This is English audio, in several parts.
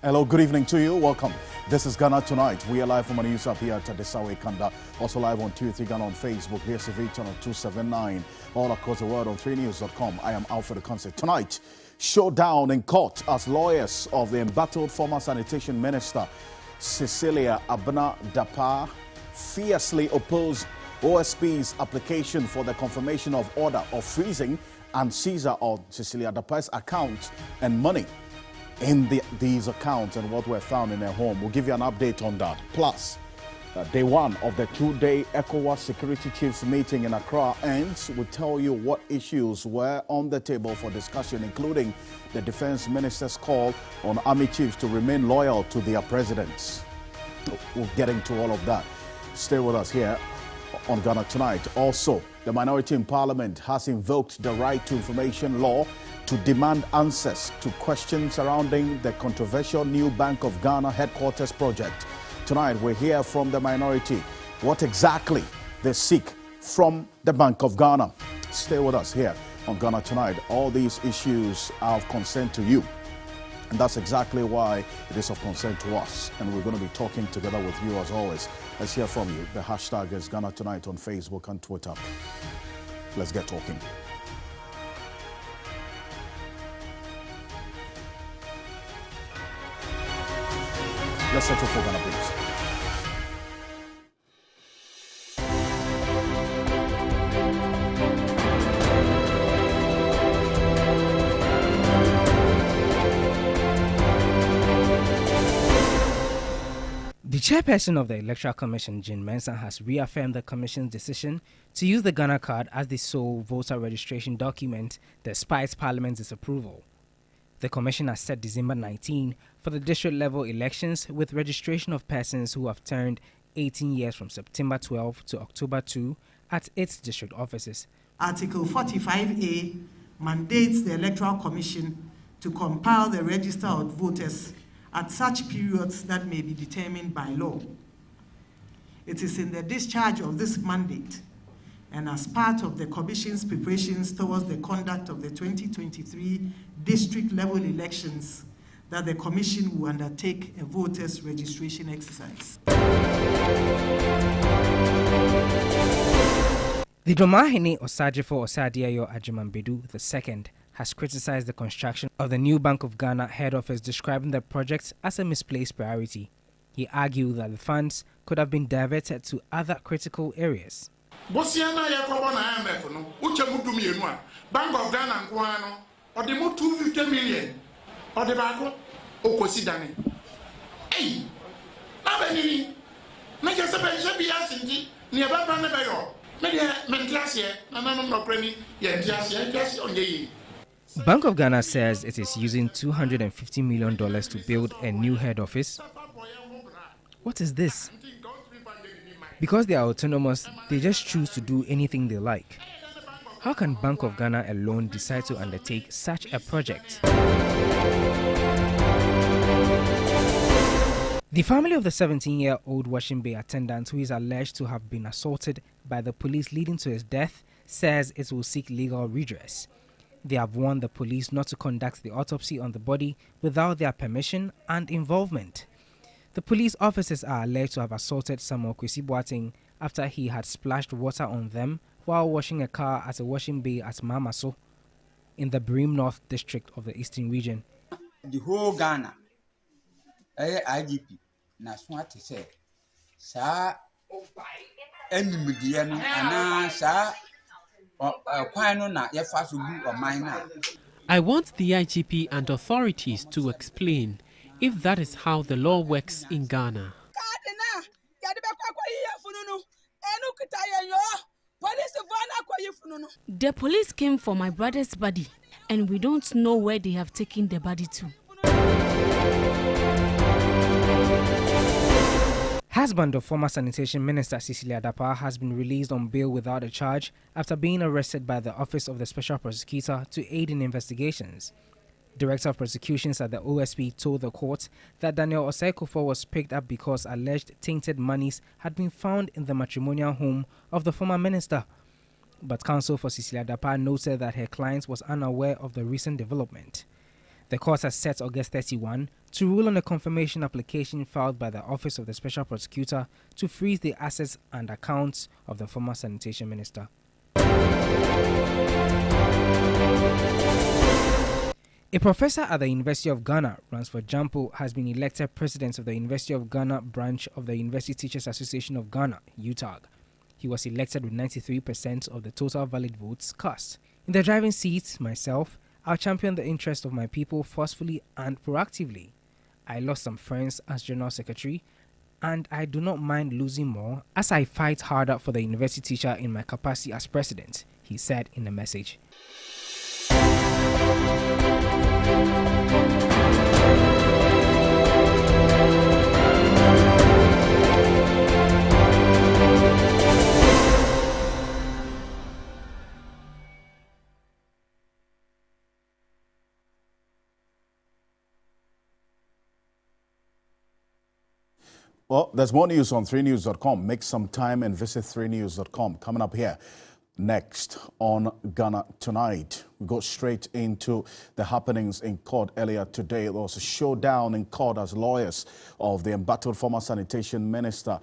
Hello, good evening to you. Welcome. This is Ghana Tonight. We are live from a news up here at Desawe Kanda. Also live on TV Ghana on Facebook, VSV channel 279, all across the world on 3news.com. I am Alfred Ocansey. Tonight, showdown in court as lawyers of the embattled former sanitation minister Cecilia Abena-Dapaah fiercely oppose OSP's application for the confirmation of order of freezing and seizure of Cecilia Dapaah's accounts and money in these accounts and what were found in her home. We'll give you an update on that. Plus, day one of the two-day ECOWAS Security Chiefs meeting in Accra ends. We'll tell you what issues were on the table for discussion, including the Defense Minister's call on Army chiefs to remain loyal to their presidents. We'll get into all of that. Stay with us here on Ghana Tonight. Also, the minority in Parliament has invoked the Right to Information law to demand answers to questions surrounding the controversial new Bank of Ghana headquarters project. Tonight, we hear from the minority what exactly they seek from the Bank of Ghana. Stay with us here on Ghana Tonight. All these issues are of concern to you, and that's exactly why it is of concern to us. And we're going to be talking together with you as always. Let's hear from you. The hashtag is Ghana Tonight on Facebook and Twitter. Let's get talking. Let's settle for Ghana, please. The chairperson of the Electoral Commission, Jean Mensah, has reaffirmed the Commission's decision to use the Ghana card as the sole voter registration document despite Parliament's disapproval. The Commission has set December 19 for the district-level elections with registration of persons who have turned 18 years from September 12 to October 2 at its district offices. Article 45A mandates the Electoral Commission to compile the register of voters at such periods that may be determined by law. It is in the discharge of this mandate and as part of the Commission's preparations towards the conduct of the 2023 district-level elections that the Commission will undertake a voters' registration exercise. The Domahene Osajifo Osadiayo Ajimambedu II has criticized the construction of the new Bank of Ghana head office, describing the project as a misplaced priority. He argued that the funds could have been diverted to other critical areas. Bosiana Yakoba na IMF no, uche mudu mienu a Bank of Ghana nkoa no, ode mu 250 million. Ode baako okosi dane. Ei! Na beni. Na kese be je bi asinti, ni e ba ba ne be yo. Me de mentiasie, na nanom no prani, ye entiasie onye yi. Bank of Ghana says it is using $250 million to build a new head office. What is this? Because they are autonomous, they just choose to do anything they like. How can Bank of Ghana alone decide to undertake such a project? The family of the 17-year-old Washing Bay attendant who is alleged to have been assaulted by the police leading to his death says it will seek legal redress. They have warned the police not to conduct the autopsy on the body without their permission and involvement. The police officers are alleged to have assaulted Samuel Kwesi Boateng after he had splashed water on them while washing a car at a washing bay at Mamaso in the Brim North district of the Eastern region. The whole Ghana, IGP, na swati say, sa any media and sa I want the IGP and authorities to explain if that is how the law works in Ghana. The police came for my brother's body, and we don't know where they have taken the body to. Husband of former Sanitation Minister Cecilia Dapaah has been released on bail without a charge after being arrested by the Office of the Special Prosecutor to aid in investigations. Director of Prosecutions at the OSP told the court that Daniel Osei-Kuffour was picked up because alleged tainted monies had been found in the matrimonial home of the former minister. But counsel for Cecilia Dapaah noted that her client was unaware of the recent development. The court has set August 31 to rule on a confirmation application filed by the Office of the Special Prosecutor to freeze the assets and accounts of the former sanitation minister. A professor at the University of Ghana, Ransford Jampo, has been elected president of the University of Ghana branch of the University Teachers Association of Ghana, UTAG. He was elected with 93% of the total valid votes cast. In the driving seat, myself, I'll champion the interest of my people forcefully and proactively. I lost some friends as General Secretary, and I do not mind losing more as I fight harder for the university teacher in my capacity as president, he said in a message. Well, there's more news on 3news.com. Make some time and visit 3news.com. Coming up here next on Ghana Tonight, we go straight into the happenings in court earlier today. There was a showdown in court as lawyers of the embattled former sanitation minister,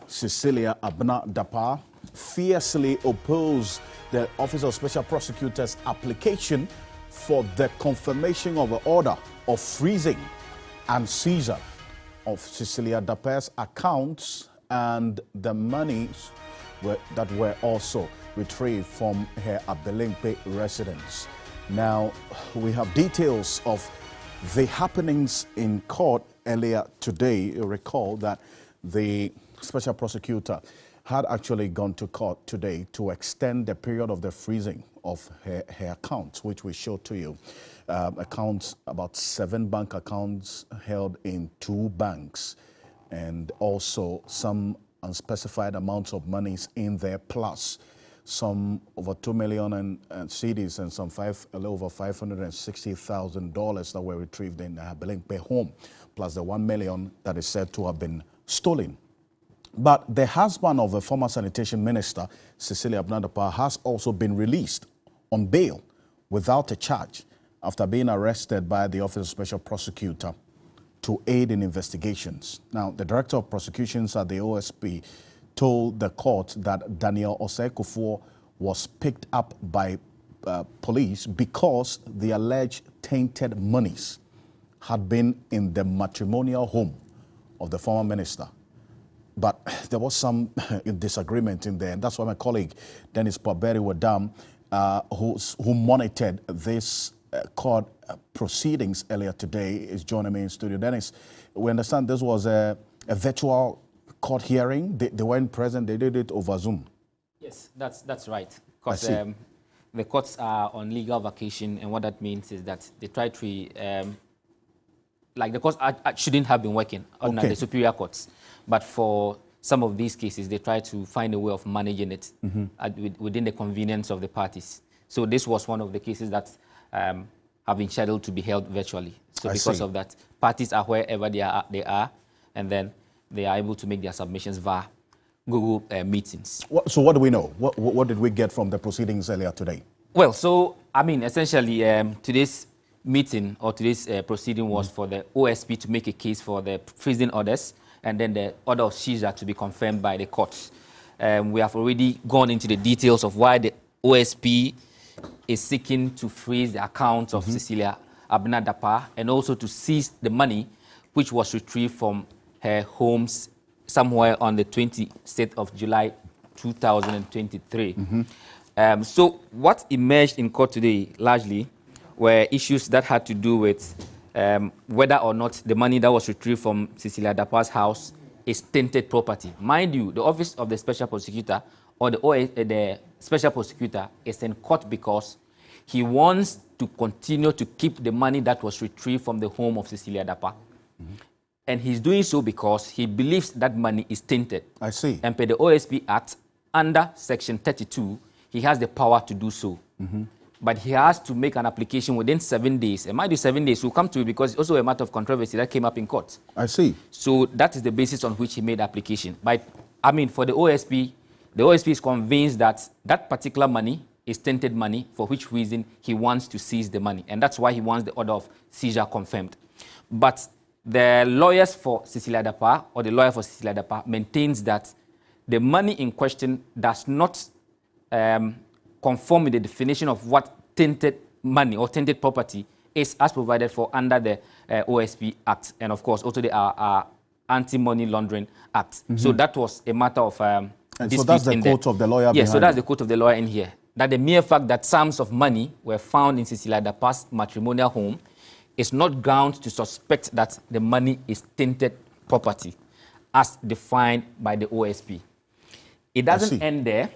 Cecilia Abena-Dapaah, fiercely opposed the Office of Special Prosecutor's application for the confirmation of an order of freezing and seizure of Cecilia Dapaah's accounts and the monies that were also retrieved from her Abelemkpe residence. Now, we have details of the happenings in court earlier today. You recall that the special prosecutor had actually gone to court today to extend the period of the freezing of her accounts, which we showed to you. Accounts, about 7 bank accounts held in 2 banks, and also some unspecified amounts of monies in there, plus some over 2 million and cedis and some a little over $560,000 that were retrieved in her Abelemkpe home, plus the 1 million that is said to have been stolen. But the husband of the former sanitation minister, Cecilia Abena-Dapaah, has also been released on bail without a charge after being arrested by the Office of Special Prosecutor to aid in investigations. Now, the Director of Prosecutions at the OSP told the court that Daniel Osei-Kufuor was picked up by police because the alleged tainted monies had been in the matrimonial home of the former minister. But there was some disagreement in there, and that's why my colleague Dennis Paberi-Wadam, who monitored this court proceedings earlier today, is joining me in studio. Dennis, we understand this was a virtual court hearing. They weren't present. They did it over Zoom. Yes, that's right. Because the courts are on legal vacation, and what that means is that they try to, like the courts shouldn't have been working on the superior courts, but for some of these cases, they try to find a way of managing it within the convenience of the parties. So this was one of the cases that have been scheduled to be held virtually. So because of that, parties are wherever they are, and then they are able to make their submissions via Google meetings. So what do we know? What did we get from the proceedings earlier today? Well, so, I mean, essentially, today's meeting or today's proceeding was for the OSP to make a case for the freezing orders, and then the order of seizure to be confirmed by the courts. We have already gone into the details of why the OSP is seeking to freeze the accounts of Cecilia Abena-Dapaah and also to seize the money which was retrieved from her homes somewhere on the 26th of July 2023. So what emerged in court today largely were issues that had to do with whether or not the money that was retrieved from Cecilia Dapaah's house is tainted property. Mind you, the Office of the Special Prosecutor or the Special Prosecutor is in court because he wants to continue to keep the money that was retrieved from the home of Cecilia Dapaah. And he's doing so because he believes that money is tainted. I see. And per the OSP Act, under Section 32, he has the power to do so. But he has to make an application within 7 days. And mind you, 7 days will come to it because it's also a matter of controversy that came up in court. I see. So that is the basis on which he made the application. But, I mean, for the OSP is convinced that that particular money is tainted money, for which reason he wants to seize the money. And that's why he wants the order of seizure confirmed. But the lawyers for Cecilia Dapa, or the lawyer for Cecilia Dapa, maintains that the money in question does not conform with the definition of what tainted money or tainted property is as provided for under the OSP Act, and of course also the Anti-Money Laundering Act. So that was a matter of and so that's the quote of the lawyer. Yes, so that's the quote of the lawyer in here. That the mere fact that sums of money were found in Cecilia Dapa's matrimonial home is not grounds to suspect that the money is tainted property, as defined by the OSP. It doesn't end there.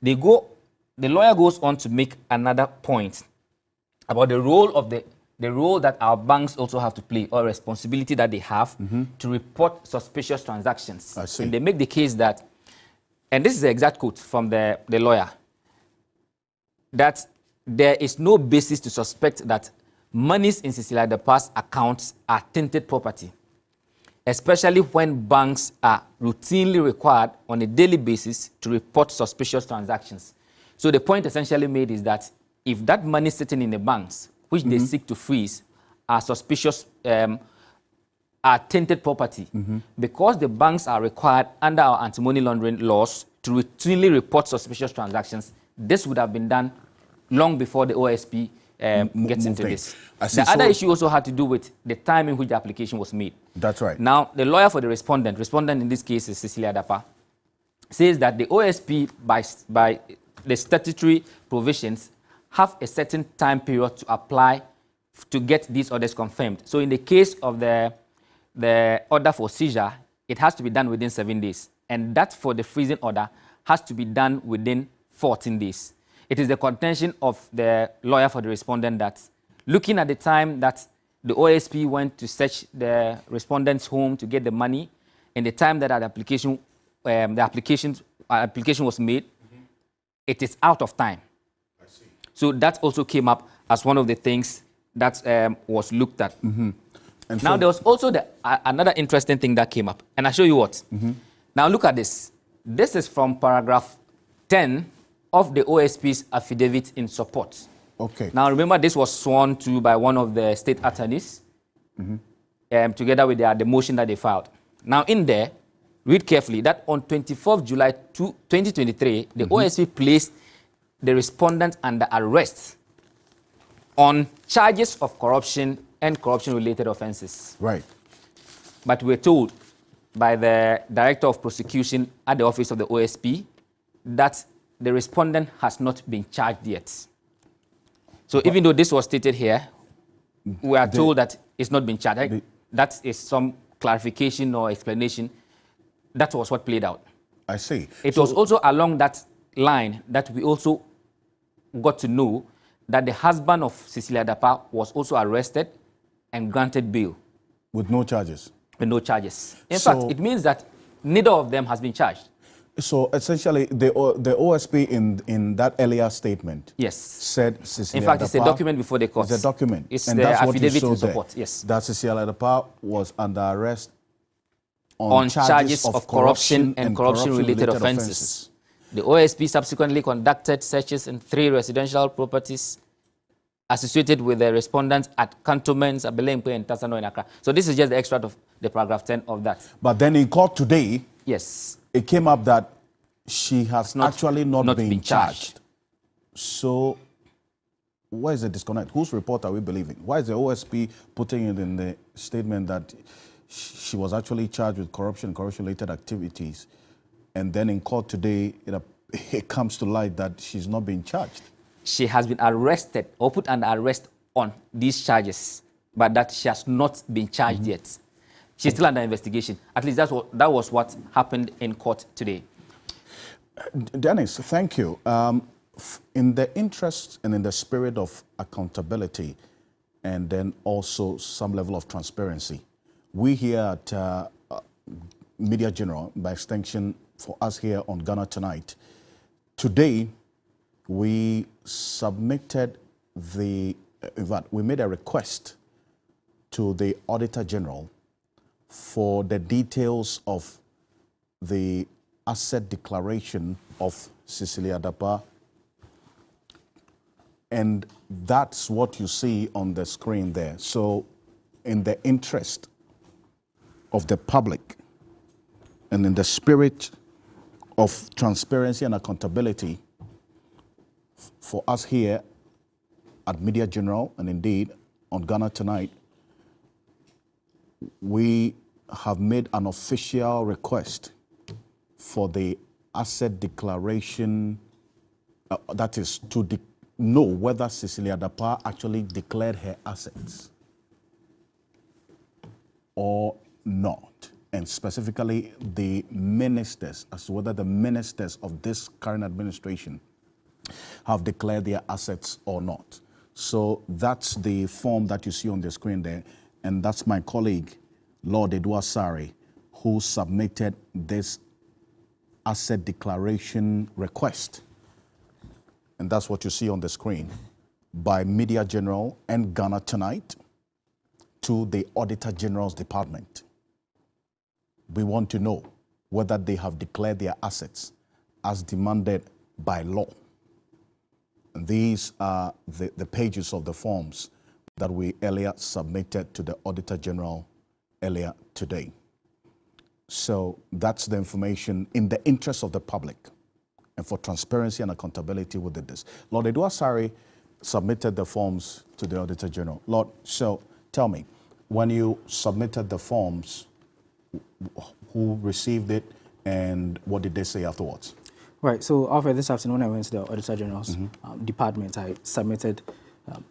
The lawyer goes on to make another point about the role of the role that our banks also have to play, or responsibility that they have to report suspicious transactions. And they make the case that, and this is the exact quote from the lawyer, that there is no basis to suspect that monies in Cecilia Dapa's accounts are tainted property, especially when banks are routinely required on a daily basis to report suspicious transactions. So the point essentially made is that if that money sitting in the banks, which they seek to freeze, are suspicious, are tainted property, because the banks are required under our anti-money laundering laws to routinely report suspicious transactions, this would have been done long before the OSP gets into this. The other issue also had to do with the time in which the application was made. That's right. Now, the lawyer for the respondent in this case is Cecilia Dapa, says that the OSP, by the statutory provisions, have a certain time period to apply to get these orders confirmed. So in the case of the order for seizure, it has to be done within 7 days. And that for the freezing order has to be done within 14 days. It is the contention of the lawyer for the respondent that, looking at the time that the OSP went to search the respondent's home to get the money, and the time that the application was made, it is out of time. So that also came up as one of the things that was looked at. And now there was also another interesting thing that came up, and I'll show you what. Now look at this. This is from paragraph 10 of the OSP's affidavit in support. Okay. Now remember, this was sworn to by one of the state attorneys, together with the motion that they filed. Now in there, read carefully that on 24th July 2023, the OSP placed the respondent under arrest on charges of corruption and corruption-related offenses. Right. But we're told by the Director of Prosecution at the office of the OSP that the respondent has not been charged yet. So even though this was stated here, we are told that it's not been charged. That is some clarification or explanation. That was what played out. I see. It was also along that line that we also got to know that the husband of Cecilia Dapa was also arrested and granted bail. With no charges? With no charges. In fact, it means that neither of them has been charged. So essentially, the OSP in that earlier statement, said Cecilia Dapa. In fact, it's a document before the court. It's a document. It's the affidavit in support. Yes. That Cecilia Dapa was under arrest on charges of corruption and corruption-related offenses. The OSP subsequently conducted searches in 3 residential properties associated with the respondents at cantonments at Belempe and Tasano in Accra. So this is just the extract of the paragraph 10 of that. But then in court today, it came up that she has actually not been charged. So where is the disconnect? Whose report are we believing? Why is the OSP putting it in the statement that she was actually charged with corruption and corruption-related activities, and then in court today, it comes to light that she's not being charged? She has been arrested or put under arrest on these charges, but that she has not been charged yet. She's still under investigation. At least that was what happened in court today. Dennis, thank you. In the interest and in the spirit of accountability, and then also some level of transparency, we here at Media General, by extension for us here on Ghana Tonight, today we submitted we made a request to the Auditor General for the details of the asset declaration of Cecilia Dapa And that's what you see on the screen there. So in the interest of the public and in the spirit of transparency and accountability for us here at Media General and indeed on Ghana Tonight, we have made an official request for the asset declaration, that is to know whether Cecilia Dapa actually declared her assets or not, and specifically the ministers, as to whether the ministers of this current administration have declared their assets or not. So that's the form that you see on the screen there, and that's my colleague, Lord Edward Sari, who submitted this asset declaration request. And that's what you see on the screen by Media General and Ghana Tonight to the Auditor General's Department. We want to know whether they have declared their assets as demanded by law. And these are the pages of the forms that we earlier submitted to the Auditor General earlier today. So that's the information in the interest of the public and for transparency and accountability with this. Lord Edward Sari submitted the forms to the Auditor General. Lord, so tell me, when you submitted the forms, who received it and what did they say afterwards? Right, so Alfred, this afternoon when I went to the Auditor General's department, I submitted,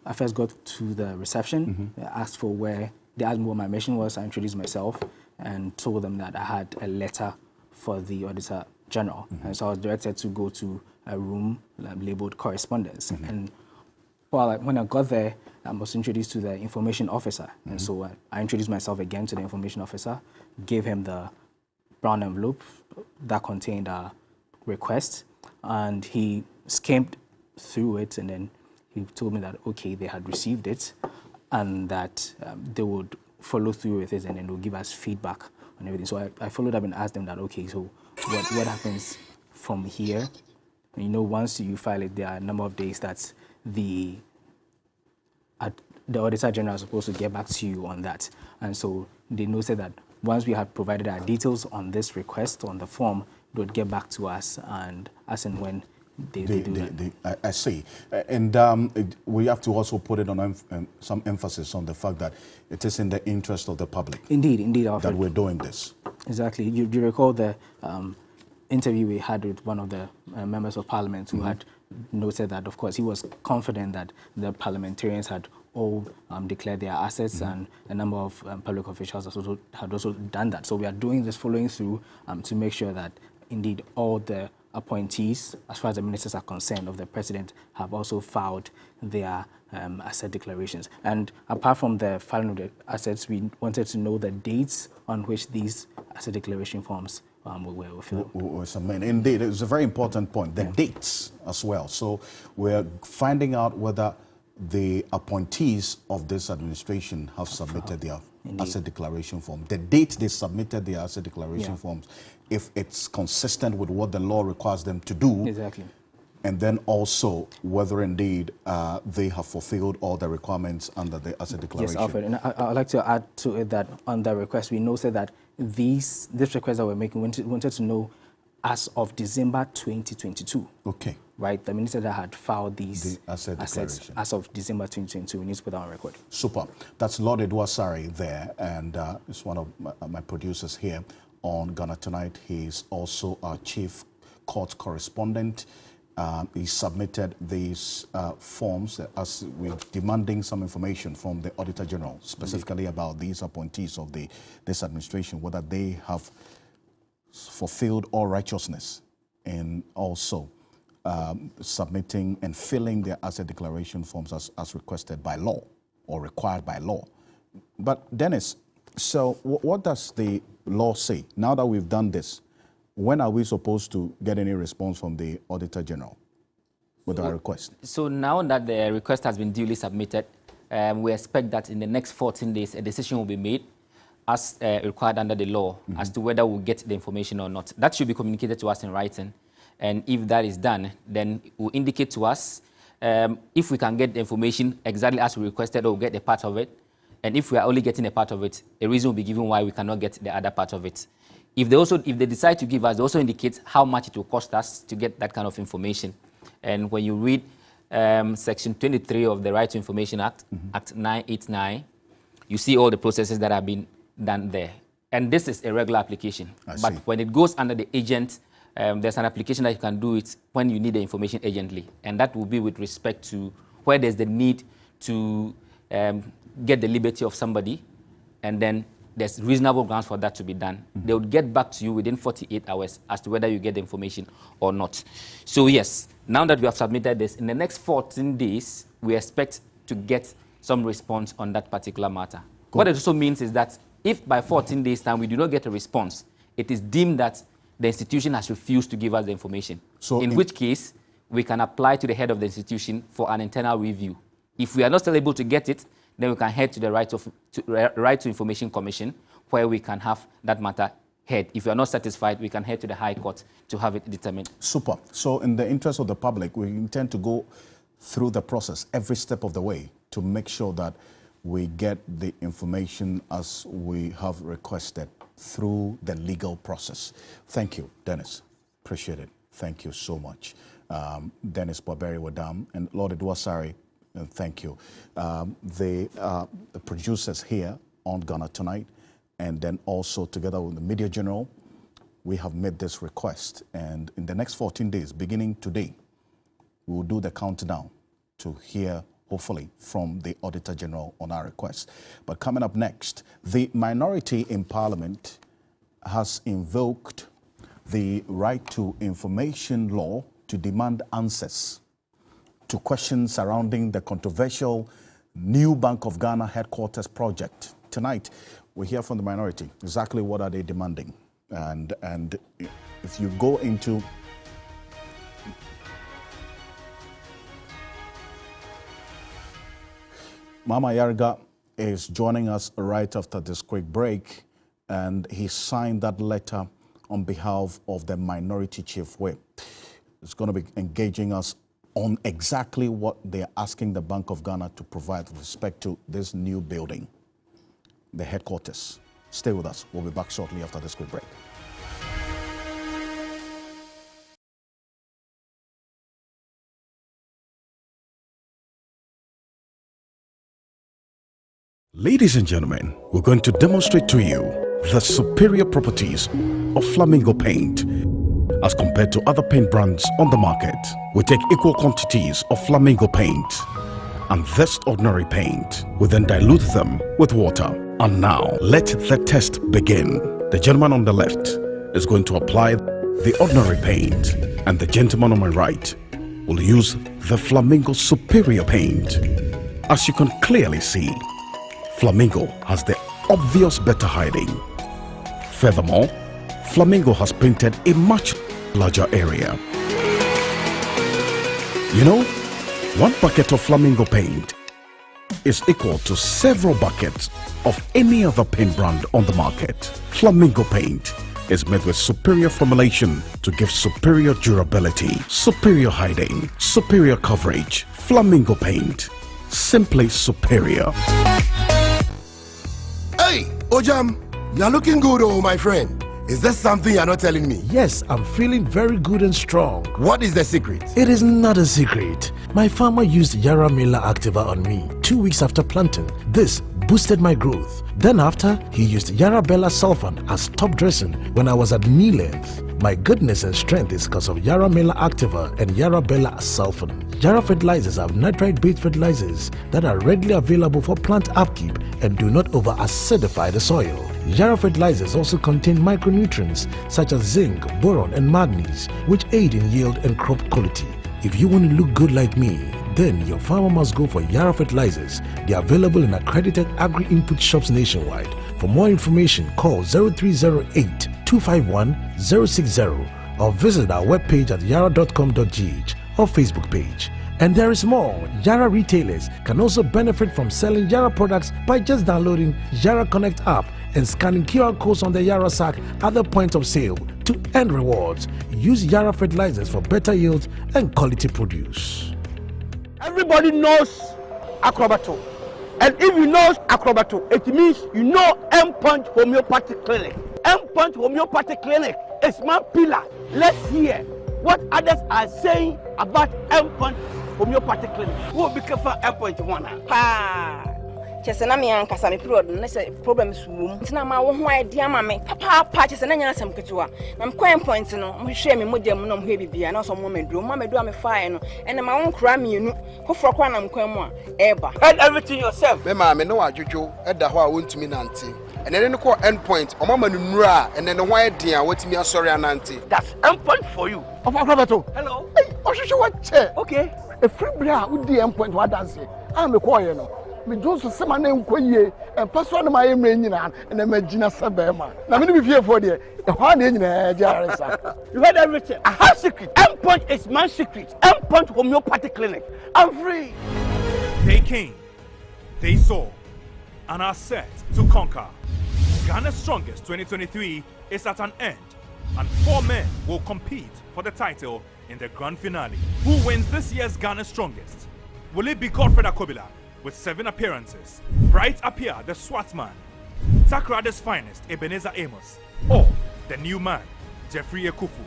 I first got to the reception, asked for where, they asked me what my mission was, I introduced myself and told them that I had a letter for the Auditor General. And so I was directed to go to a room labeled correspondence. And when I got there, I was introduced to the information officer. And so I introduced myself again to the information officer, gave him the brown envelope that contained a request, and he skimmed through it, and then he told me that, okay, they had received it, and that they would follow through with it, and then they'll give us feedback on everything. So I followed up and asked them that, okay, so what happens from here? And, you know, once you file it, there are a number of days that the Auditor General is supposed to get back to you on that. And so they noted that once we had provided our details on this request, on the form, they would get back to us, and as and when they do that. I see. And we have to also put it on some emphasis on the fact that it is in the interest of the public. Indeed, Alfred. That we're doing this. Exactly. You recall the interview we had with one of the members of Parliament who had noted that, of course, he was confident that the parliamentarians had all declared their assets, and a number of public officials had also done that. So we are doing this, following through to make sure that indeed all the appointees, as far as the ministers are concerned, of the president have also filed their asset declarations. And apart from the filing of the assets, we wanted to know the dates on which these asset declaration forms were filled. Indeed, it's a very important point, the dates as well. So we're finding out whether the appointees of this administration have submitted their asset declaration form. The date they submitted their asset declaration forms, if it's consistent with what the law requires them to do. Exactly. And then also whether indeed they have fulfilled all the requirements under the asset declaration. Yes, Alfred, and I'd like to add to it that on the request, we noted that this request that we're making, wanted to know as of December 2022. Okay. Right, the minister that had filed these assets as of December 2022, we need to put that on record. Super. That's Lord Edward Sari there, and it's one of my producers here on Ghana Tonight. He's also our chief court correspondent. He submitted these forms as we're demanding some information from the Auditor General, specifically about these appointees of this administration, whether they have fulfilled all righteousness, and also submitting and filling their asset declaration forms as requested by law or required by law. But Dennis, so what does the law say? Now that we've done this, when are we supposed to get any response from the Auditor General with our request? So now that the request has been duly submitted, we expect that in the next 14 days, a decision will be made as required under the law as to whether we'll get the information or not. That should be communicated to us in writing. And if that is done, then it will indicate to us if we can get the information exactly as we requested, or get a part of it, and if we are only getting a part of it, a reason will be given why we cannot get the other part of it. If they decide to give us, they also indicate how much it will cost us to get that kind of information. And when you read Section 23 of the Right to Information Act, Act 989, you see all the processes that have been done there. And this is a regular application. But when it goes under the agent, there's an application that you can do it when you need the information urgently. And that will be with respect to where there's the need to get the liberty of somebody, and then there's reasonable grounds for that to be done. They would get back to you within 48 hours as to whether you get the information or not. So yes, now that we have submitted this, in the next 14 days, we expect to get some response on that particular matter. What it also means is that if by 14 days' time we do not get a response, it is deemed that the institution has refused to give us the information. So in which case, we can apply to the head of the institution for an internal review. If we are not still able to get it, then we can head to the Right to Information Commission, where we can have that matter heard. If we are not satisfied, we can head to the High Court to have it determined. Super. So in the interest of the public, we intend to go through the process every step of the way to make sure that we get the information as we have requested through the legal process. Thank you, Dennis. Appreciate it. Thank you so much. Dennis Barberi Wadam and Lord Edwasari, and thank you. The producers here on Ghana Tonight, and then also together with the Media General, we have made this request. And in the next 14 days, beginning today, we will do the countdown to hear, hopefully, from the Auditor General on our request. But coming up next, the minority in Parliament has invoked the Right to Information law to demand answers to questions surrounding the controversial new Bank of Ghana headquarters project. Tonight, we hear from the minority. Exactly what are they demanding? And if you go into Mama Yarga is joining us right after this quick break, and he signed that letter on behalf of the minority chief whip. It's going to be engaging us on exactly what they're asking the Bank of Ghana to provide with respect to this new building, the headquarters. Stay with us. We'll be back shortly after this quick break. Ladies and gentlemen, we're going to demonstrate to you the superior properties of Flamingo paint. As compared to other paint brands on the market, we take equal quantities of Flamingo paint and this ordinary paint. We then dilute them with water. And now, let the test begin. The gentleman on the left is going to apply the ordinary paint, and the gentleman on my right will use the Flamingo superior paint. As you can clearly see, Flamingo has the obvious better hiding. Furthermore, Flamingo has painted a much larger area. You know, one bucket of Flamingo paint is equal to several buckets of any other paint brand on the market. Flamingo paint is made with superior formulation to give superior durability, superior hiding, superior coverage. Flamingo paint, simply superior. Hey, Ojam, you're looking good, oh my friend. Is there something you're not telling me? Yes, I'm feeling very good and strong. What is the secret? It is not a secret. My farmer used Yara Miller Activa on me 2 weeks after planting. This boosted my growth. Then after, he used Yara Bella Sulfan as top dressing when I was at knee length. My goodness and strength is because of Yara Miller Activa and Yara Bella Sulfan. Yara fertilizers have nitrite-based fertilizers that are readily available for plant upkeep and do not over-acidify the soil. Yara fertilizers also contain micronutrients such as zinc, boron and manganese, which aid in yield and crop quality. If you want to look good like me, then your farmer must go for Yara fertilizers. They are available in accredited agri-input shops nationwide. For more information, call 0308 251 060 or visit our webpage at yara.com.gh or Facebook page. And there is more. Yara retailers can also benefit from selling Yara products by just downloading Yara Connect app and scanning QR codes on the Yara sack at the point of sale to earn rewards. Use Yara fertilizers for better yields and quality produce. Everybody knows Acrobato. And if you know Acrobato, it means you know Endpoint Homeopathic Clinic. Endpoint Homeopathic Clinic is my pillar. Let's hear what others are saying about Endpoint Homeopathic Clinic. Who will be careful Endpoint one? Chesena me ankasa me period no say problems wom ntina ma wo ho idea ma me papa chesena nya asem ketewa na me kwan point no mo hwe me modem no mo hwe bibia na so mo meduro me fire no ene ma won kra me enu kofro kwa na mkwan mu a eba head everything yourself me ma me no adwodwo eda ho a wontumi nante ene ne ko endpoint o mama no nura ene ne ho eden a watimi asori anante. That's Endpoint for you. Of Acrobato. Hello. Hey, ohwehwe what chair. Okay. A free bra wo di Endpoint wa dance. Am me call you no. Me just say my name koye and person my emre nyina and imagine sabema na me be fear for there e ho na nyina jaresa. You heard everything. I have secret. Endpoint is my secret. Endpoint Homeopathic Clinic. I'm free. They came, they saw, and are set to conquer. Ghana's Strongest 2023 is at an end, and 4 men will compete for the title in the grand finale. Who wins this year's Ghana's Strongest? Will it be Alfred Ocansey with 7 appearances, Bright Appiah, the SWAT man, Takrada's finest, Ebenezer Amos, or the new man, Jeffrey Ekufu?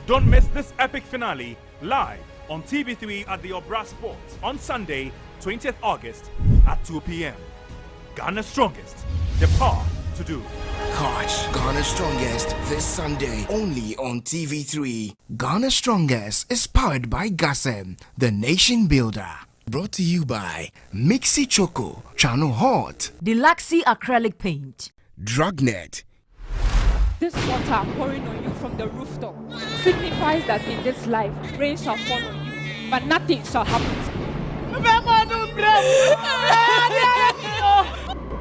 Don't miss this epic finale live on TV3 at the Obra Sports on Sunday, 20th August at 2 p.m. Ghana's Strongest, the power to do. Catch Ghana's Strongest this Sunday only on TV3. Ghana's Strongest is powered by Gasem, the nation builder. Brought to you by Mixi Choco, Channel Hot, Deluxy Acrylic Paint, Dragnet. This water pouring on you from the rooftop signifies that in this life, rain shall fall on you, but nothing shall happen.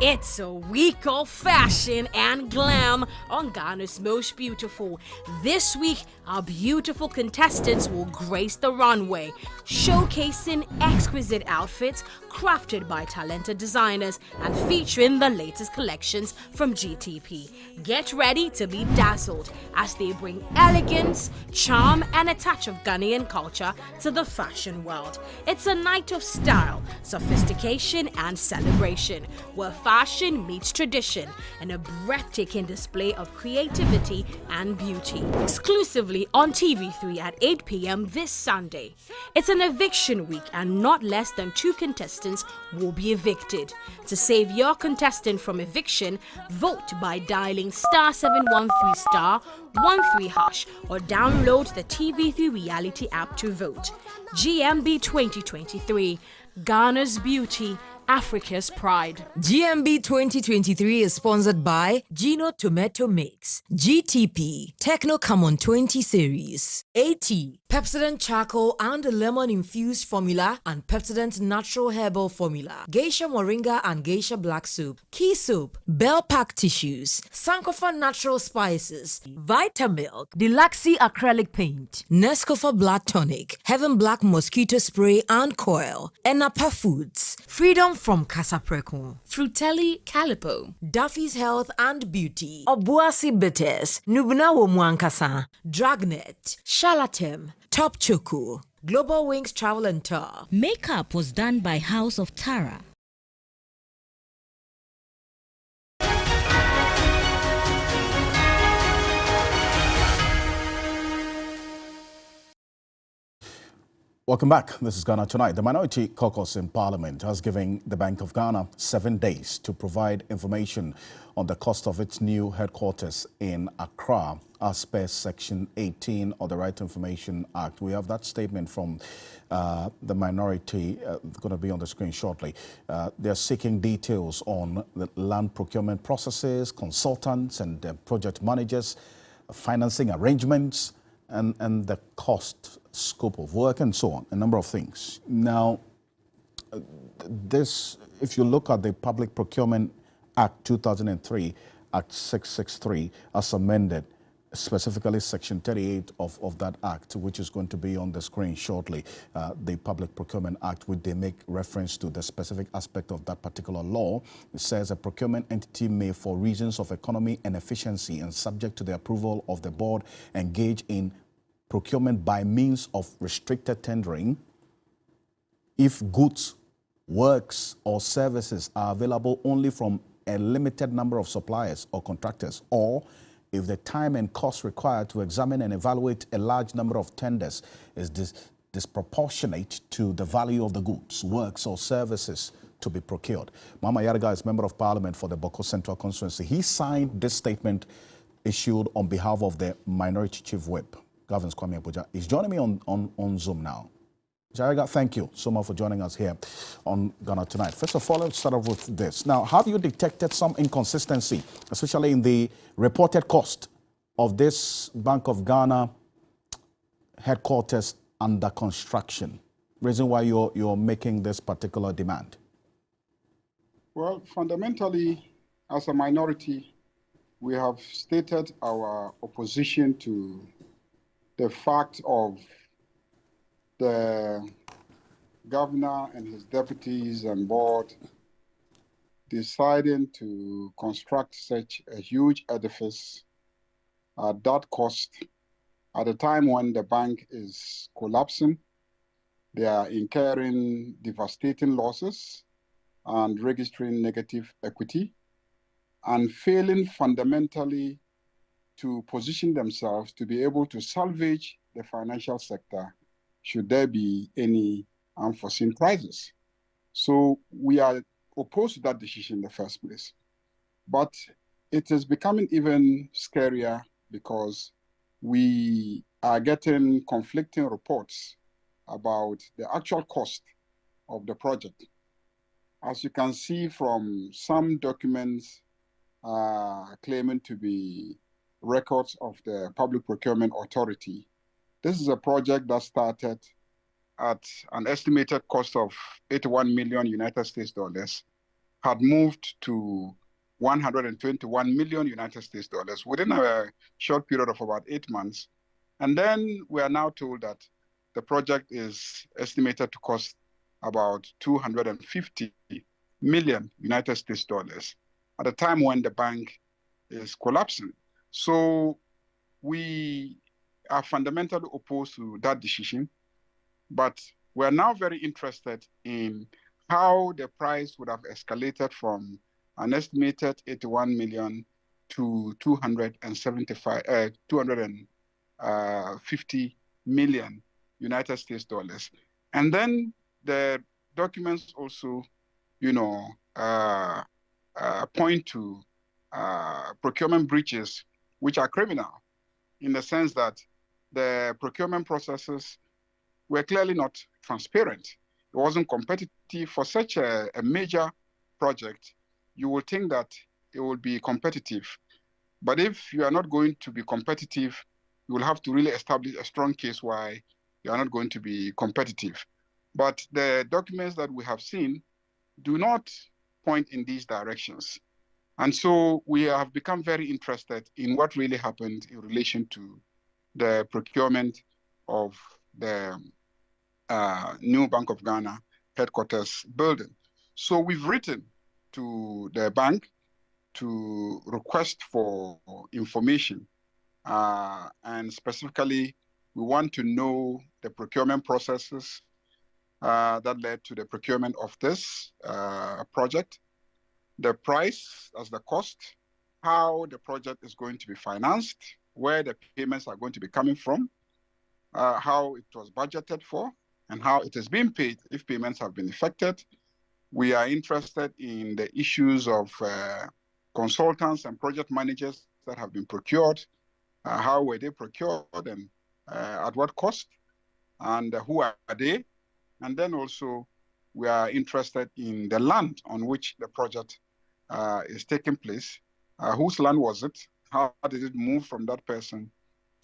It's a week of fashion and glam on Ghana's Most Beautiful. This week, our beautiful contestants will grace the runway, showcasing exquisite outfits crafted by talented designers and featuring the latest collections from GTP. Get ready to be dazzled as they bring elegance, charm, and a touch of Ghanaian culture to the fashion world. It's a night of style, sophistication, and celebration, where fashion meets tradition and a breathtaking display of creativity and beauty. Exclusively on TV3 at 8 p.m. this Sunday. It's an eviction week and not less than 2 contestants will be evicted. To save your contestant from eviction, vote by dialing *713*13# or download the TV3 reality app to vote. GMB 2023, Ghana's beauty, Africa's pride. GMB 2023 is sponsored by Gino Tomato Mix, GTP, Techno Camon 20 Series, AT, Pepsodent Charcoal and Lemon Infused Formula and Pepsodent Natural Herbal Formula, Geisha Moringa and Geisha Black Soup, Key Soup, Bell Pack Tissues, Sankofa Natural Spices, Vitamilk, Deluxy Acrylic Paint, Nescofa Blood Tonic, Heaven Black Mosquito Spray and Coil, Enapa Foods, Freedom from Casapreco, Frutelli Calipo, Duffy's Health and Beauty, Obuasi Bitters, Nubna Womwankasa, Dragnet, Shalatem, Top Choco, Global Wings Travel and Tour. Makeup was done by House of Tara. Welcome back. This is Ghana Tonight. The Minority Caucus in Parliament has given the Bank of Ghana 7 days to provide information on the cost of its new headquarters in Accra, as per Section 18 of the Right to Information Act. We have that statement from the minority, going to be on the screen shortly. They're seeking details on the land procurement processes, consultants and project managers, financing arrangements, and the cost, scope of work, and so on, a number of things. Now, this, if you look at the Public Procurement Act 2003, Act 663, as amended, specifically Section 38 of that Act, which is going to be on the screen shortly, the Public Procurement Act, which they make reference to the specific aspect of that particular law. It says a procurement entity may, for reasons of economy and efficiency and subject to the approval of the board, engage in procurement by means of restricted tendering if goods, works, or services are available only from a limited number of suppliers or contractors, or if the time and cost required to examine and evaluate a large number of tenders is disproportionate to the value of the goods, works, or services to be procured. Mama Yarga is Member of Parliament for the Boko Central Constituency. He signed this statement issued on behalf of the Minority Chief Whip, Gavin Kwame Abuja. He's joining me on Zoom now. Jariga, thank you so much for joining us here on Ghana Tonight. First of all, let's start off with this. Now, have you detected some inconsistency, especially in the reported cost of this Bank of Ghana headquarters under construction? Reason why you're making this particular demand? Well, fundamentally, as a minority, we have stated our opposition to the fact of the governor and his deputies and board deciding to construct such a huge edifice at that cost at a time when the bank is collapsing. They are incurring devastating losses and registering negative equity, and failing fundamentally to position themselves to be able to salvage the financial sector should there be any unforeseen crisis. So we are opposed to that decision in the first place. But it is becoming even scarier because we are getting conflicting reports about the actual cost of the project. As you can see from some documents claiming to be records of the Public Procurement Authority, this is a project that started at an estimated cost of 81 million United States dollars, had moved to 121 million United States dollars within a short period of about 8 months. And then we are now told that the project is estimated to cost about 250 million United States dollars at a time when the bank is collapsing. So we are fundamentally opposed to that decision, but we're now very interested in how the price would have escalated from an estimated 81 million to 250 million United States dollars. And then the documents also, point to procurement breaches, which are criminal in the sense that the procurement processes were clearly not transparent. It wasn't competitive. For such a major project, you would think that it would be competitive. But if you are not going to be competitive, you will have to really establish a strong case why you are not going to be competitive. But the documents that we have seen do not point in these directions. And so we have become very interested in what really happened in relation to the procurement of the new Bank of Ghana headquarters building. So we've written to the bank to request for information, and specifically, we want to know the procurement processes that led to the procurement of this project, the price as the cost, how the project is going to be financed, where the payments are going to be coming from, how it was budgeted for, and how it is being paid if payments have been effected. We are interested in the issues of consultants and project managers that have been procured, how were they procured and at what cost, and who are they? And then also we are interested in the land on which the project is taking place. Whose land was it? How did it move from that person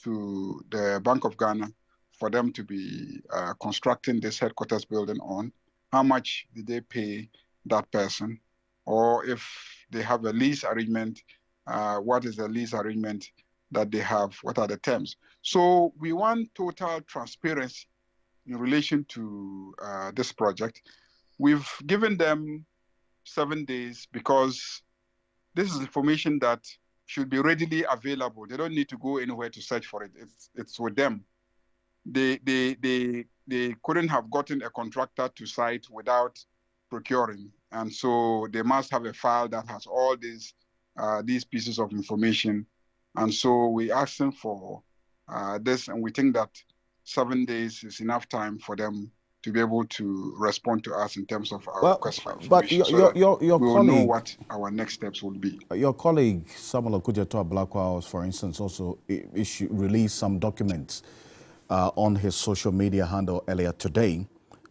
to the Bank of Ghana for them to be constructing this headquarters building on? How much did they pay that person? Or if they have a lease arrangement, what is the lease arrangement that they have? What are the terms? So we want total transparency in relation to this project. We've given them 7 days because this is information that should be readily available. They don't need to go anywhere to search for it. It's with them. they couldn't have gotten a contractor to site without procuring. And so they must have a file that has all these pieces of information. And so we asked them for this, and we think that 7 days is enough time for them to be able to respond to us in terms of our request for information. But your we will colleague, know what our next steps will be. Your colleague, Samuel Okudzeto Ablakwa, for instance, also released some documents on his social media handle earlier today,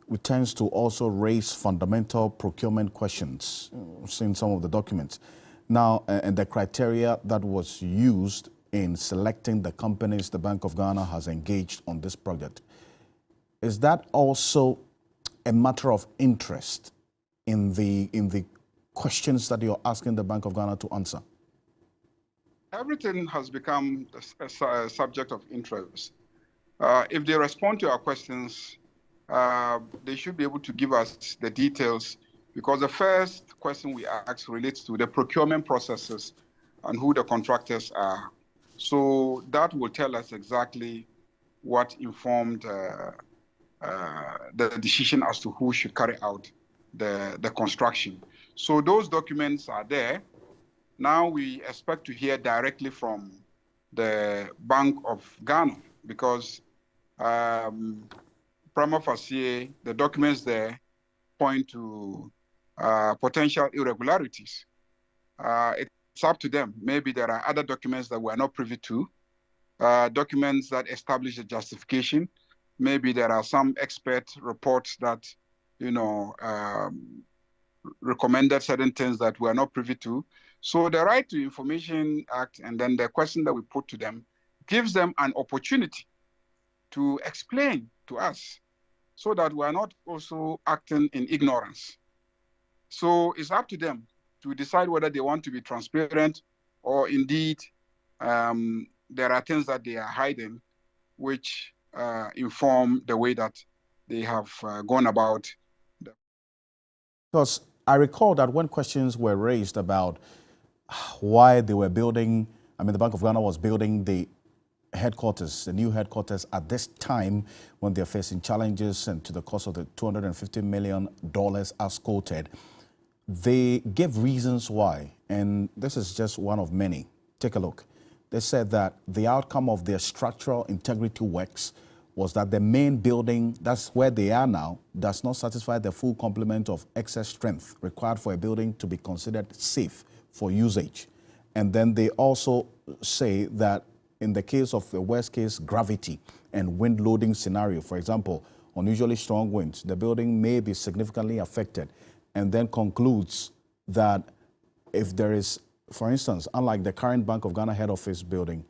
which tends to also raise fundamental procurement questions, seeing some of the documents. Now, and the criteria that was used in selecting the companies the Bank of Ghana has engaged on this project. Is that also a matter of interest in the questions that you're asking the Bank of Ghana to answer? Everything has become a subject of interest. If they respond to our questions, they should be able to give us the details, because the first question we ask relates to the procurement processes and who the contractors are. So that will tell us exactly what informed the decision as to who should carry out the construction. So those documents are there. Now we expect to hear directly from the Bank of Ghana, because prima facie, the documents there point to potential irregularities. It's up to them. Maybe there are other documents that we're not privy to, documents that establish a justification. Maybe there are some expert reports that, recommended certain things that we're not privy to. So the Right to Information Act, and then the question that we put to them, gives them an opportunity to explain to us, so that we are not also acting in ignorance. So it's up to them to decide whether they want to be transparent, or indeed there are things that they are hiding which inform the way that they have gone about. Because I recall that when questions were raised about why they were building, the Bank of Ghana was building the headquarters, the new headquarters at this time when they're facing challenges and to the cost of the $250 million as quoted, they gave reasons why, and this is just one of many. Take a look. They said that the outcome of their structural integrity works was that the main building, that's where they are now, does not satisfy the full complement of excess strength required for a building to be considered safe for usage. And then they also say that in the case of the worst case gravity and wind loading scenario, for example, unusually strong winds, the building may be significantly affected, and then concludes that if there is, for instance, unlike the current Bank of Ghana head office building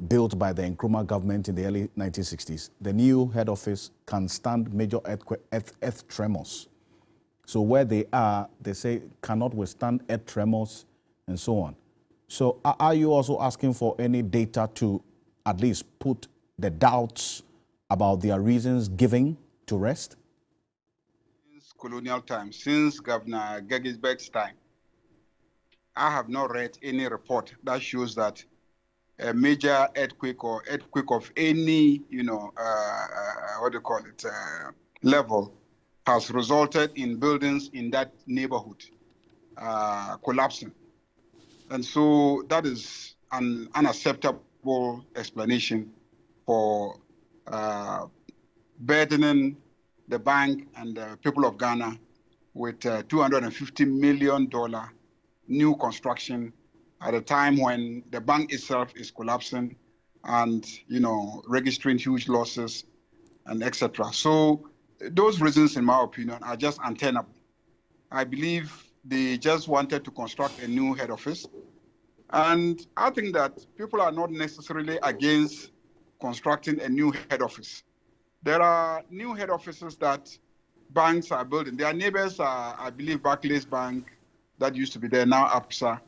built by the Nkrumah government in the early 1960s, the new head office can stand major earth tremors. So where they are, they say cannot withstand earth tremors and so on. So are you also asking for any data to at least put the doubts about their reasons giving to rest? Since colonial times, since Governor Gettysburg's time, I have not read any report that shows that a major earthquake or earthquake of any, level has resulted in buildings in that neighborhood collapsing. And so that is an unacceptable explanation for burdening the bank and the people of Ghana with $250 million new construction at a time when the bank itself is collapsing and, registering huge losses and etc. So those reasons, in my opinion, are just untenable. I believe they just wanted to construct a new head office. And I think that people are not necessarily against constructing a new head office. There are new head offices that banks are building. Their neighbors are, I believe, Barclays Bank, that used to be there, now APSA.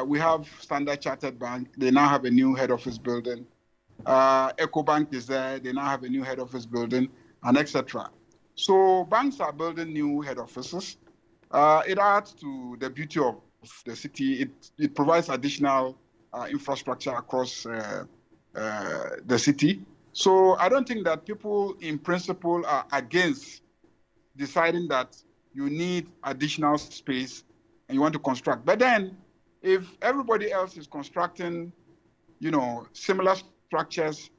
We have Standard Chartered Bank. They now have a new head office building. EcoBank is there. They now have a new head office building, and etc. So banks are building new head offices. It adds to the beauty of the city. It provides additional infrastructure across the city. So I don't think that people in principle are against deciding that you need additional space and you want to construct. But then if everybody else is constructing, similar structures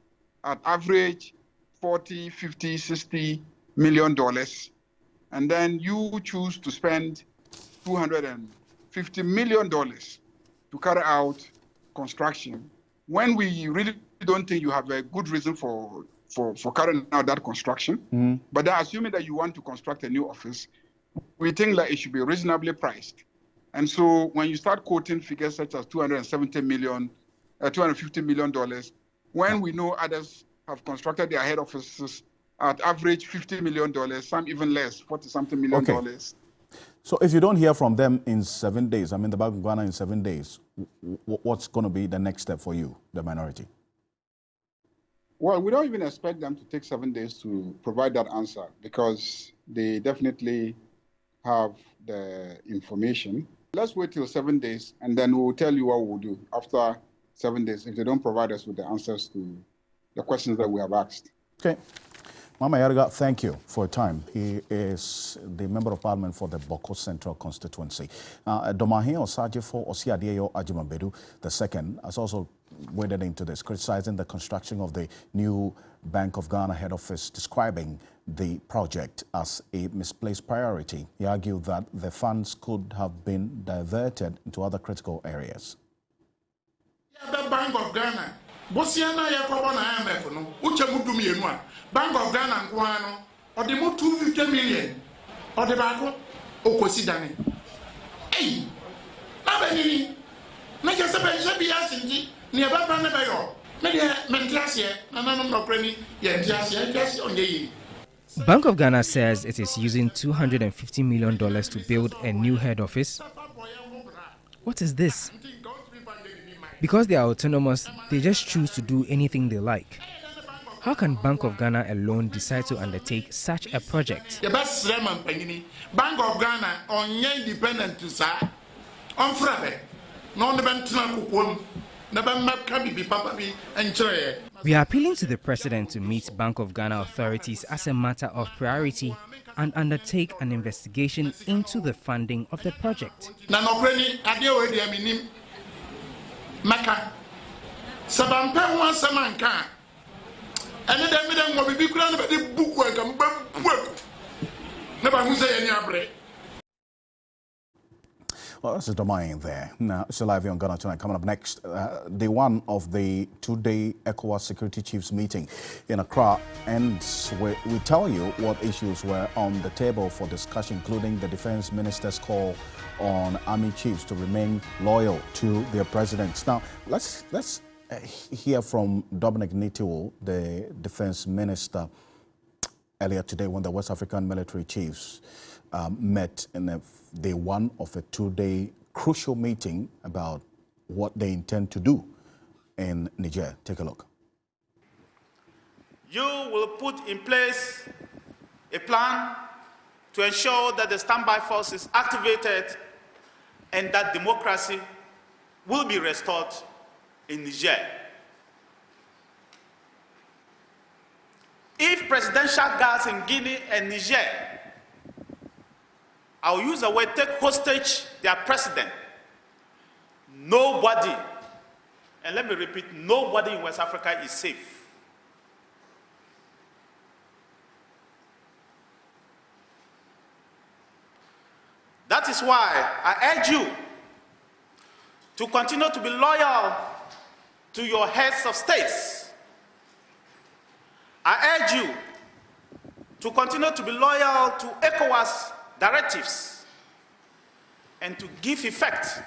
at average 40, 50, 60 million dollars, and then you choose to spend $250 million to carry out construction, when we really don't think you have a good reason for carrying out that construction, but then assuming that you want to construct a new office, we think that it should be reasonably priced. And so when you start quoting figures such as $250 million, when we know others have constructed their head offices at average $50 million, some even less, 40-something million dollars. So if you don't hear from them in 7 days, the Bank of Ghana in 7 days, what's going to be the next step for you, the minority? Well, we don't even expect them to take 7 days to provide that answer because they definitely have the information. Let's wait till 7 days and then we'll tell you what we'll do after 7 days if they don't provide us with the answers to the questions that we have asked. Okay. Mama Yarga, thank you for your time. He is the Member of Parliament for the Boko Central Constituency. Domahin Osajifo Osiadeyo Ajimabedu II has also waded into this, criticizing the construction of the new Bank of Ghana head office, describing the project as a misplaced priority. He argued that the funds could have been diverted into other critical areas. The Bank of Ghana. Bosiana Yakoba na IMF no uche mudum yenu a Bank of Ghana nkwa no ode mo 250 million ode baako okosi dane na benini na je se be bia sinti ne ba ba na be yo me de mentiase na nanom no krani ye ntiase onye yi. Bank of Ghana says it is using $250 million to build a new head office. What is this? Because they are autonomous, they just choose to do anything they like. How can Bank of Ghana alone decide to undertake such a project? The best Bank of Ghana on independent to sa on frabe no the bentna kukom na ba maka bibi papa bi enchire. We are appealing to the president to meet Bank of Ghana authorities as a matter of priority and undertake an investigation into the funding of the project. Na no kreni ade we dia minim Maka Sabampe one Samanka and then me will be crowned by the book work and book. Never who say any abre. Well, this is Domain there. Now, it's live on Ghana Tonight. Coming up next, day one of the two-day ECOWAS Security Chiefs meeting in Accra. And we tell you what issues were on the table for discussion, including the Defense Minister's call on Army chiefs to remain loyal to their presidents. Now, let's hear from Dominic Nitiwo, the Defense Minister, earlier today when the West African military chiefs met in day one of a two-day crucial meeting about what they intend to do in Niger. Take a look. You will put in place a plan to ensure that the standby force is activated and that democracy will be restored in Niger. If presidential guards in Guinea and Niger, I'll use the word, take hostage their president, nobody, and let me repeat, nobody in West Africa is safe. That is why I urge you to continue to be loyal to your heads of states. I urge you to continue to be loyal to ECOWAS directives and to give effect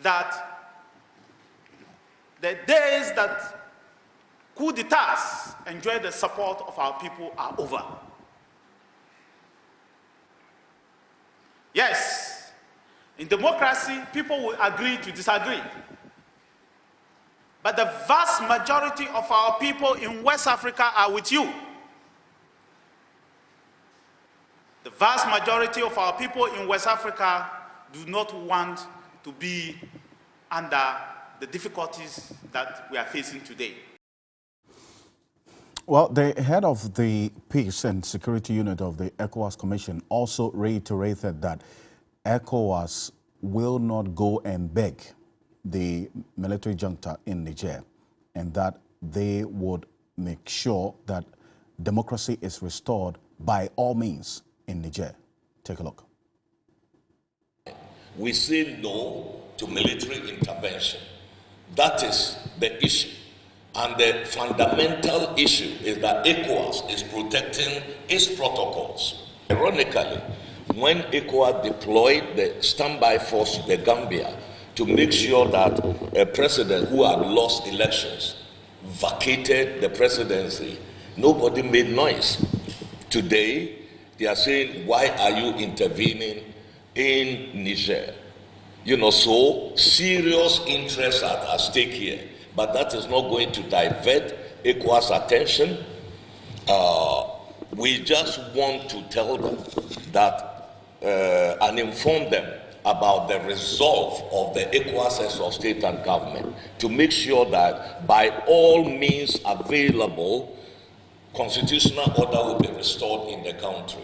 that the days that coup d'etats enjoy the support of our people are over. Yes, in democracy, people will agree to disagree. But the vast majority of our people in West Africa are with you. The vast majority of our people in West Africa do not want to be under the difficulties that we are facing today. Well, the head of the Peace and Security Unit of the ECOWAS Commission also reiterated that ECOWAS will not go and beg the military junta in Niger, and that they would make sure that democracy is restored by all means in Niger. Take a look. We say no to military intervention. That is the issue. And the fundamental issue is that ECOWAS is protecting its protocols. Ironically, when ECOWAS deployed the standby force to the Gambia to make sure that a president who had lost elections vacated the presidency, nobody made noise. Today, they are saying, why are you intervening in Niger? You know, so serious interests are at stake here. But that is not going to divert ECOWAS' attention. We just want to tell them that and inform them about the resolve of the ECOWAS heads of state and government to make sure that by all means available, constitutional order will be restored in the country.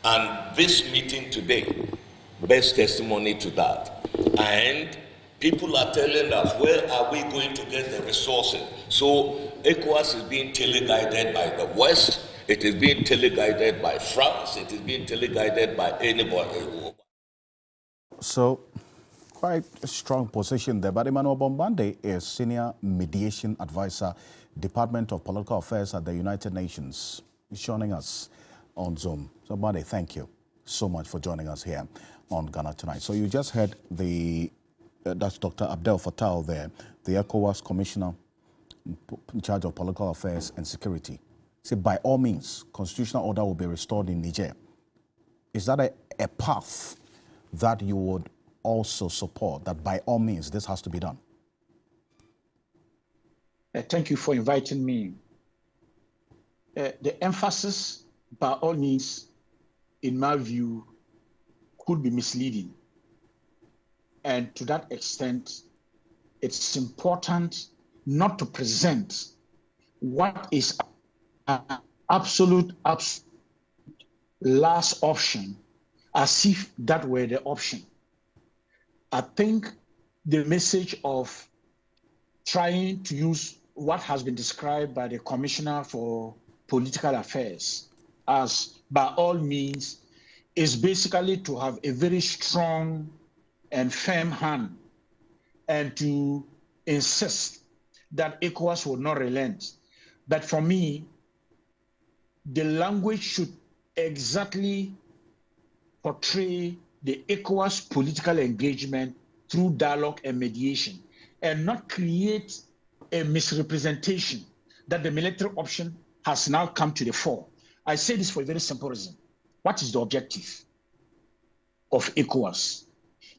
And this meeting today bears testimony to that. And people are telling us, where are we going to get the resources? So ECOWAS is being teleguided by the West, it is being teleguided by France, it is being teleguided by anybody. So, quite a strong position there. But Emmanuel Bombande is Senior Mediation Advisor, Department of Political Affairs at the United Nations. He's joining us on Zoom. So, Bombande, thank you so much for joining us here on Ghana Tonight. So, you just heard that's Dr. Abdel Fattah there, the ECOWAS Commissioner in charge of Political Affairs and Security. Say, by all means, constitutional order will be restored in Niger. Is that a path that you would also support, that by all means this has to be done? Thank you for inviting me. The emphasis, by all means, in my view, could be misleading. And to that extent, it's important not to present what is an absolute last option as if that were the option. I think the message of trying to use what has been described by the Commissioner for Political Affairs as by all means is basically to have a very strong and firm hand and to insist that ECOWAS will not relent. But for me, the language should exactly portray the ECOWAS political engagement through dialogue and mediation, and not create a misrepresentation that the military option has now come to the fore. I say this for a very simple reason. What is the objective of ECOWAS?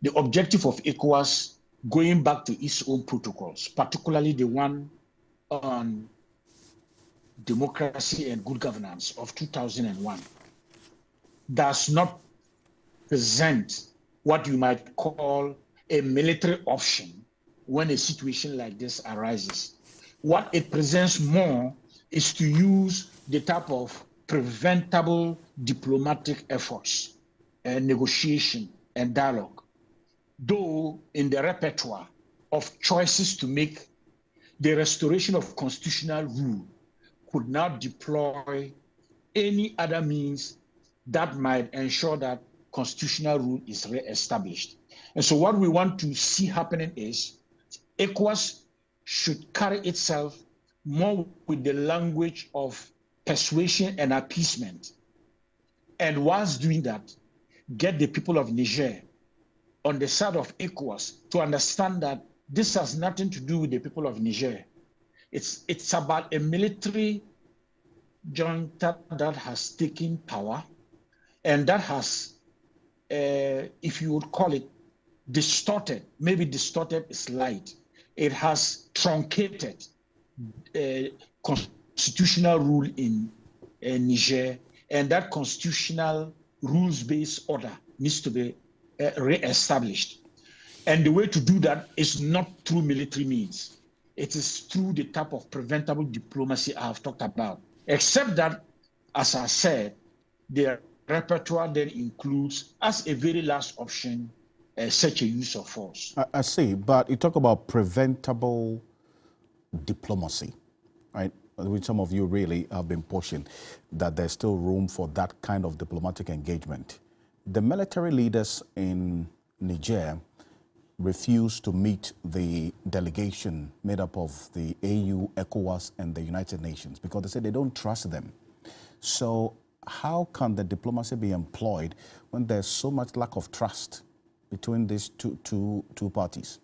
The objective of ECOWAS, going back to its own protocols, particularly the one on democracy and good governance of 2001, does not present what you might call a military option when a situation like this arises. What it presents more is to use the type of preventable diplomatic efforts and negotiation and dialogue. Though in the repertoire of choices to make, the restoration of constitutional rule could now deploy any other means that might ensure that constitutional rule is re-established. And so what we want to see happening is ECOWAS should carry itself more with the language of persuasion and appeasement. And whilst doing that, get the people of Niger on the side of ECOWAS to understand that this has nothing to do with the people of Niger. It's about a military junta that has taken power and that has, if you would call it, distorted, maybe distorted is light. It has truncated constitutional rule in Niger, and that constitutional rules-based order needs to be re-established. And the way to do that is not through military means. It is through the type of preventable diplomacy I have talked about. Except that, as I said, the repertoire then includes, as a very last option, such a use of force. I see, but you talk about preventable diplomacy, right? Which some of you really have been pushing, that there's still room for that kind of diplomatic engagement. The military leaders in Niger refused to meet the delegation made up of the AU, ECOWAS, and the United Nations because they said they don't trust them. So how can the diplomacy be employed when there's so much lack of trust between these two parties?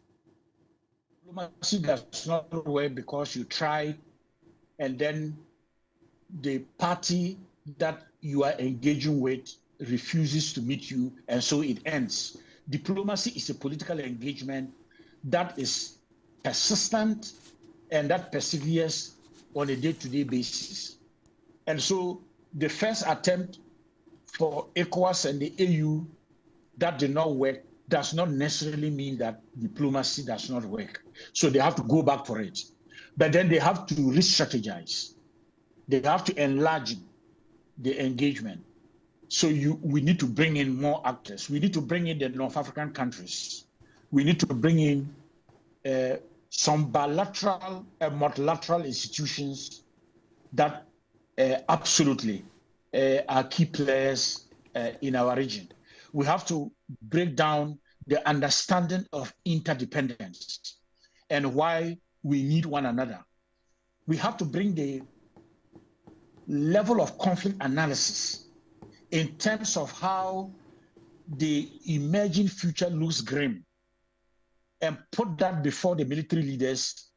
Diplomacy does not work because you try and then the party that you are engaging with refuses to meet you, and so it ends. Diplomacy is a political engagement that is persistent and that perseveres on a day-to-day basis. And so the first attempt for ECOWAS and the AU that did not work does not necessarily mean that diplomacy does not work. So they have to go back for it. But then they have to re-strategize. They have to enlarge the engagement. So we need to bring in more actors. We need to bring in the North African countries. We need to bring in some bilateral and multilateral institutions that absolutely are key players in our region. We have to break down the understanding of interdependence and why we need one another. We have to bring the level of conflict analysis in terms of how the emerging future looks grim and put that before the military leaders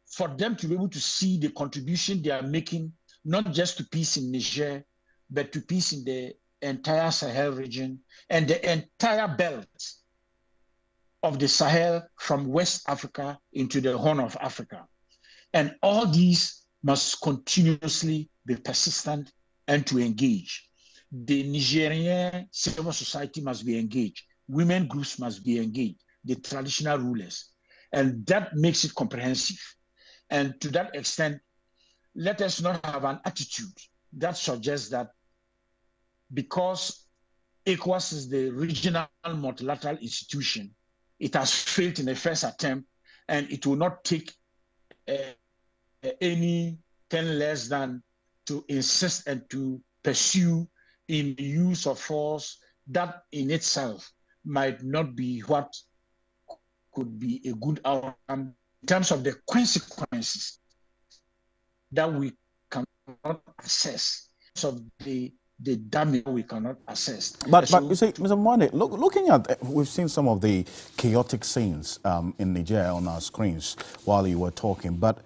for them to be able to see the contribution they are making, not just to peace in Niger, but to peace in the entire Sahel region and the entire belt of the Sahel from West Africa into the Horn of Africa. And all these must continuously be persistent and to engage. The Nigerian civil society must be engaged. Women groups must be engaged, the traditional rulers. And that makes it comprehensive. And to that extent, let us not have an attitude that suggests that because ECOWAS is the regional multilateral institution, it has failed in the first attempt and it will not take anything less than to insist and to pursue in the use of force that in itself might not be what could be a good outcome in terms of the consequences that we cannot assess, of the damage we cannot assess. But you see, Mr. Mwande, looking at, we've seen some of the chaotic scenes in Niger on our screens while you were talking, but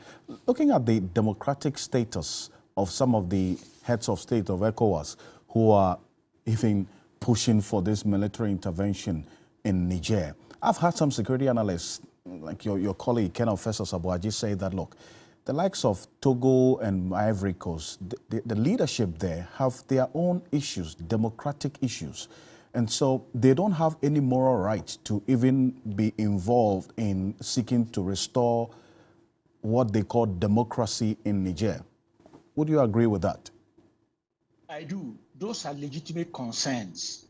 looking at the democratic status of some of the heads of state of ECOWAS who are even pushing for this military intervention in Niger. I've had some security analysts, like your colleague, Ken Festus Abuaji, say that, look, the likes of Togo and Ivory Coast, the leadership there have their own issues, democratic issues. And so they don't have any moral right to even be involved in seeking to restore what they call democracy in Niger. Would you agree with that? I do. Those are legitimate concerns.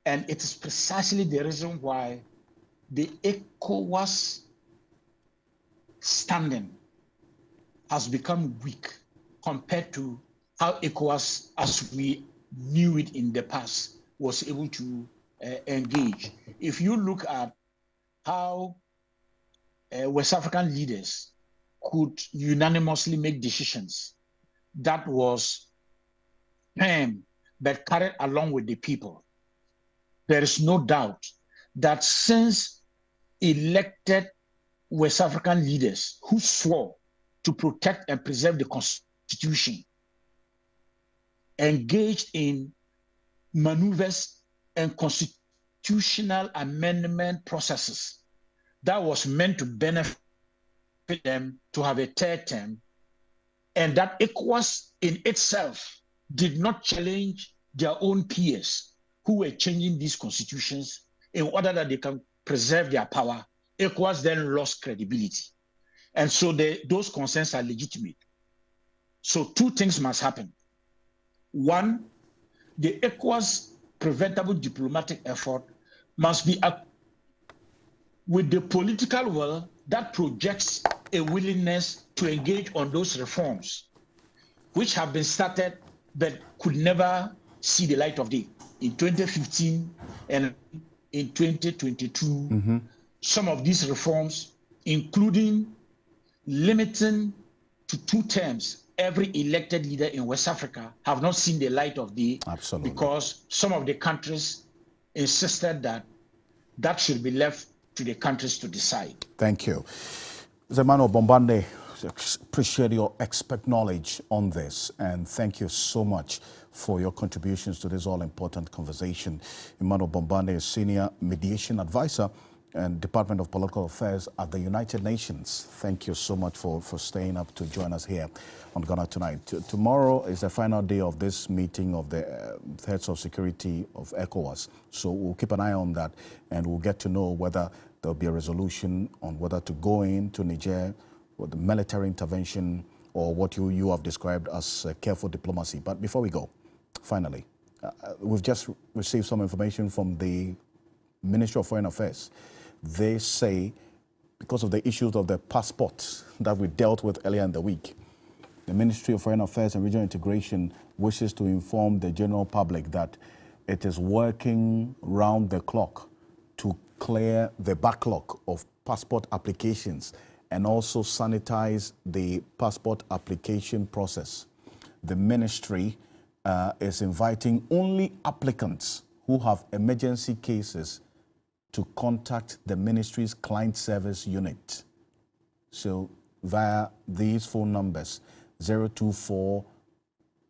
And it is precisely the reason why the ECOWAS standing has become weak compared to how ECOWAS, as we knew it in the past, was able to engage. If you look at how West African leaders could unanimously make decisions that was firm but carried along with the people, there is no doubt that since elected West African leaders who swore to protect and preserve the Constitution, engaged in maneuvers and constitutional amendment processes that was meant to benefit them to have a third term, and that ECOWAS in itself did not challenge their own peers who were changing these constitutions in order that they can preserve their power, ECOWAS then lost credibility. And so those concerns are legitimate. So two things must happen. One, the ECOWAS preventable diplomatic effort must be with the political will that projects a willingness to engage on those reforms, which have been started but could never see the light of day. In 2015 and in 2022, some of these reforms, including limiting to 2 terms every elected leader in West Africa, have not seen the light of day. Absolutely. Because some of the countries insisted that that should be left to the countries to decide. Thank you. Zemano Bombande, appreciate your expert knowledge on this, and thank you so much for your contributions to this all-important conversation. Emmanuel Bombande is Senior Mediation Advisor and Department of Political Affairs at the United Nations. Thank you so much for staying up to join us here on Ghana Tonight. Tomorrow is the final day of this meeting of the heads of security of ECOWAS. So we'll keep an eye on that, and we'll get to know whether there'll be a resolution on whether to go into Niger with the military intervention or what you have described as careful diplomacy. But before we go, finally, we've just received some information from the Ministry of Foreign Affairs. They say, because of the issues of the passports that we dealt with earlier in the week, the Ministry of Foreign Affairs and Regional Integration wishes to inform the general public that it is working round the clock to clear the backlog of passport applications and also sanitize the passport application process. The ministry is inviting only applicants who have emergency cases to contact the ministry's client service unit. So via these phone numbers, 024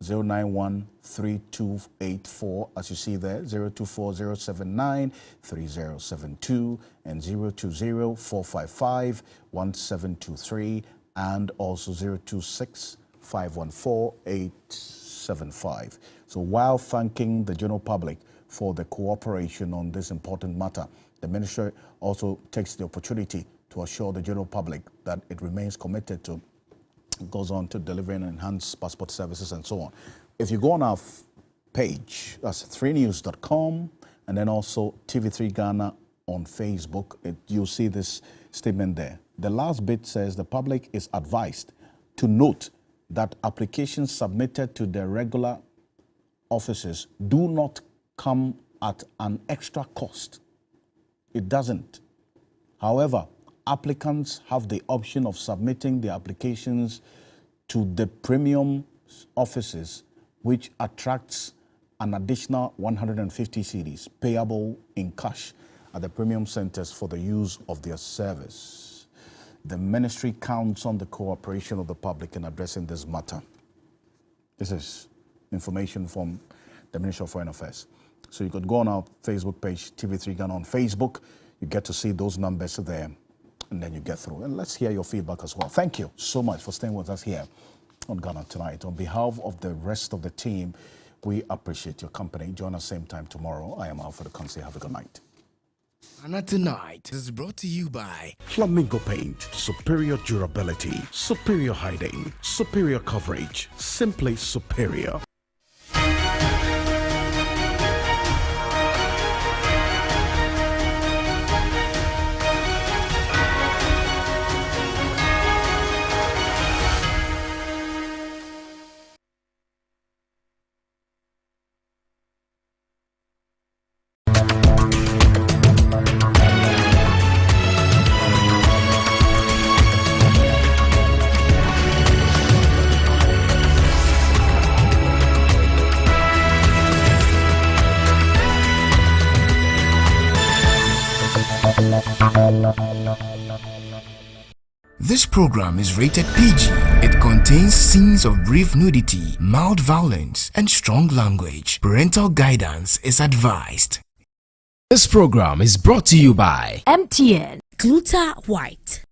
091 3284, as you see there, 024 079 3072, and 020 455 1723, and also 026 514 875. So while thanking the general public for the cooperation on this important matter, the ministry also takes the opportunity to assure the general public that it remains committed to, goes on to delivering enhanced passport services and so on. If you go on our page, that's 3news.com, and then also TV3 Ghana on Facebook, you'll see this statement there. The last bit says the public is advised to note that applications submitted to the regular offices do not come at an extra cost. It doesn't. However, applicants have the option of submitting their applications to the premium offices, which attracts an additional 150 cedis payable in cash at the premium centers for the use of their service. The ministry counts on the cooperation of the public in addressing this matter. This is information from the Ministry of Foreign Affairs. So you could go on our Facebook page, TV3 Ghana on Facebook. You get to see those numbers there, and then you get through. And let's hear your feedback as well. Thank you so much for staying with us here on Ghana Tonight. On behalf of the rest of the team, we appreciate your company. Join us same time tomorrow. I am Alfred Ocansey. Have a good night. Ghana Tonight is brought to you by Flamingo Paint. Superior durability, superior hiding, superior coverage, simply superior. This program is rated PG. It contains scenes of brief nudity, mild violence, and strong language. Parental guidance is advised. This program is brought to you by MTN Gluta White.